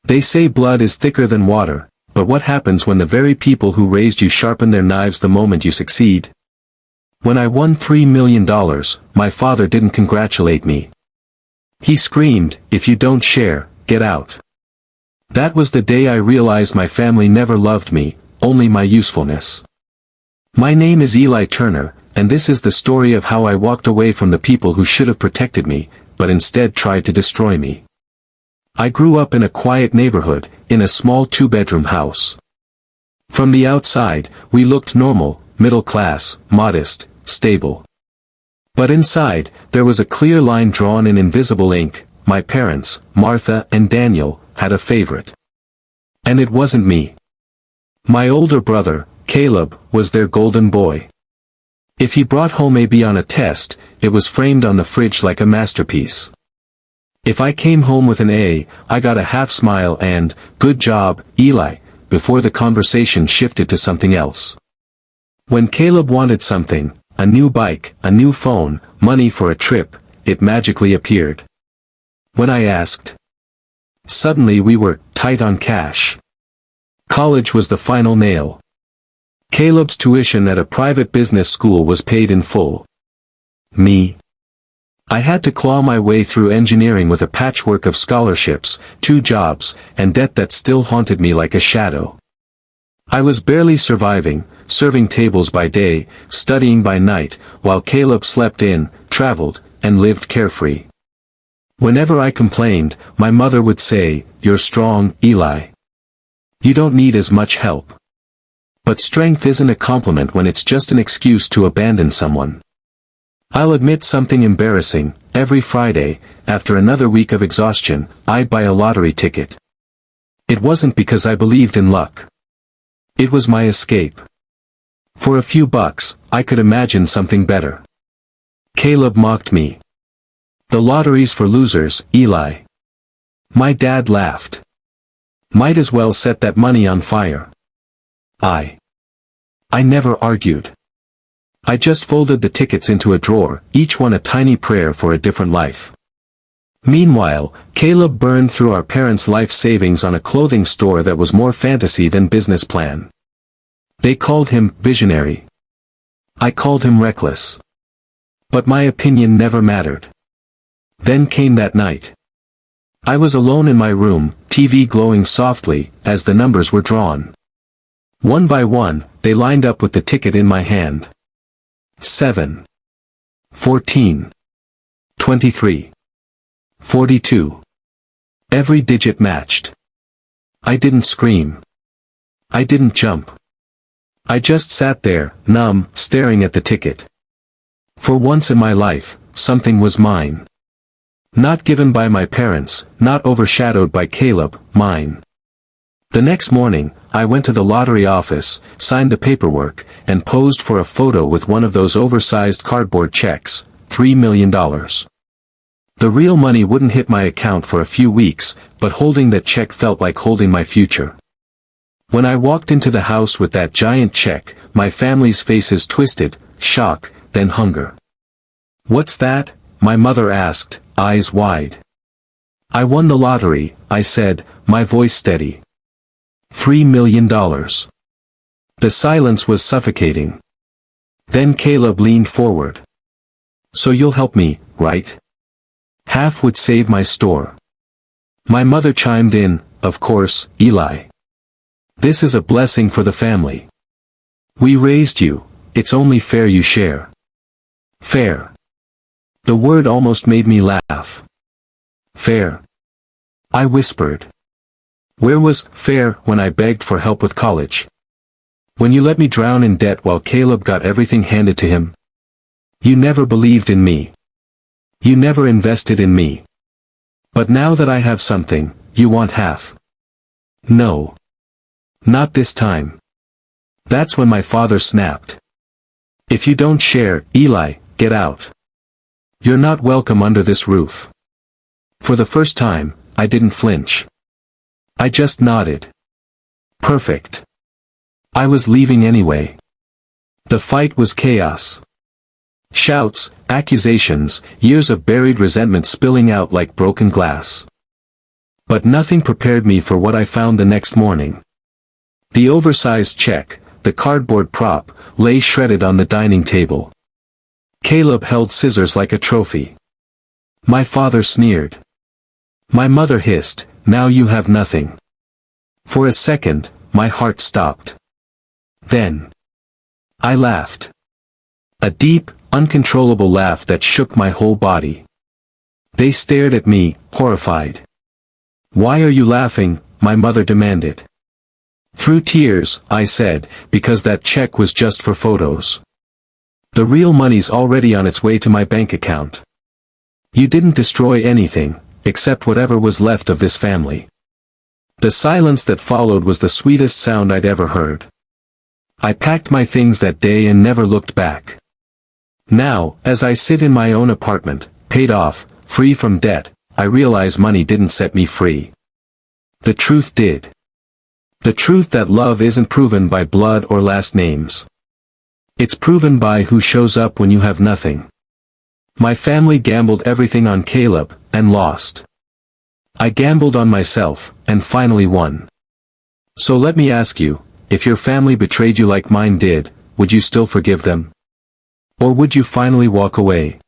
They say blood is thicker than water, but what happens when the very people who raised you sharpen their knives the moment you succeed? When I won $3 million, my father didn't congratulate me. He screamed, "If you don't share, get out." That was the day I realized my family never loved me, only my usefulness. My name is Eli Turner, and this is the story of how I walked away from the people who should have protected me, but instead tried to destroy me. I grew up in a quiet neighborhood, in a small two-bedroom house. From the outside, we looked normal, middle class, modest, stable. But inside, there was a clear line drawn in invisible ink. My parents, Martha and Daniel, had a favorite. And it wasn't me. My older brother, Caleb, was their golden boy. If he brought home a B on a test, it was framed on the fridge like a masterpiece. If I came home with an A, I got a half smile and, "Good job, Eli," before the conversation shifted to something else. When Caleb wanted something, a new bike, a new phone, money for a trip, it magically appeared. When I asked, suddenly we were tight on cash. College was the final nail. Caleb's tuition at a private business school was paid in full. Me. I had to claw my way through engineering with a patchwork of scholarships, 2 jobs, and debt that still haunted me like a shadow. I was barely surviving, serving tables by day, studying by night, while Caleb slept in, traveled, and lived carefree. Whenever I complained, my mother would say, "You're strong, Eli. You don't need as much help." But strength isn't a compliment when it's just an excuse to abandon someone. I'll admit something embarrassing. Every Friday, after another week of exhaustion, I'd buy a lottery ticket. It wasn't because I believed in luck. It was my escape. For a few bucks, I could imagine something better. Caleb mocked me. "The lottery's for losers, Eli." My dad laughed. "Might as well set that money on fire." I never argued. I just folded the tickets into a drawer, each one a tiny prayer for a different life. Meanwhile, Caleb burned through our parents' life savings on a clothing store that was more fantasy than business plan. They called him visionary. I called him reckless. But my opinion never mattered. Then came that night. I was alone in my room, TV glowing softly, as the numbers were drawn. One by one, they lined up with the ticket in my hand. 7. 14. 23. 42. Every digit matched. I didn't scream. I didn't jump. I just sat there, numb, staring at the ticket. For once in my life, something was mine. Not given by my parents, not overshadowed by Caleb, mine. The next morning, I went to the lottery office, signed the paperwork, and posed for a photo with one of those oversized cardboard checks, $3 million. The real money wouldn't hit my account for a few weeks, but holding that check felt like holding my future. When I walked into the house with that giant check, my family's faces twisted, shock, then hunger. "What's that?" my mother asked, eyes wide. "I won the lottery," I said, my voice steady. $3 million. The silence was suffocating. Then Caleb leaned forward. "So you'll help me, right? Half would save my store." My mother chimed in, "Of course, Eli. This is a blessing for the family. We raised you, it's only fair you share." Fair. The word almost made me laugh. Fair. I whispered. Where was fair when I begged for help with college? When you let me drown in debt while Caleb got everything handed to him? You never believed in me. You never invested in me. But now that I have something, you want half. No. Not this time. That's when my father snapped. "If you don't share, Eli, get out. You're not welcome under this roof." For the first time, I didn't flinch. I just nodded. Perfect. I was leaving anyway. The fight was chaos. Shouts, accusations, years of buried resentment spilling out like broken glass. But nothing prepared me for what I found the next morning. The oversized check, the cardboard prop, lay shredded on the dining table. Caleb held scissors like a trophy. My father sneered. My mother hissed, "Now you have nothing." For a second, my heart stopped. Then I laughed. A deep, uncontrollable laugh that shook my whole body. They stared at me, horrified. "Why are you laughing?" my mother demanded. Through tears, I said, "Because that check was just for photos. The real money's already on its way to my bank account. You didn't destroy anything, except whatever was left of this family." The silence that followed was the sweetest sound I'd ever heard. I packed my things that day and never looked back. Now, as I sit in my own apartment, paid off, free from debt, I realize money didn't set me free. The truth did. The truth that love isn't proven by blood or last names. It's proven by who shows up when you have nothing. My family gambled everything on Caleb, and lost. I gambled on myself, and finally won. So let me ask you, if your family betrayed you like mine did, would you still forgive them? Or would you finally walk away?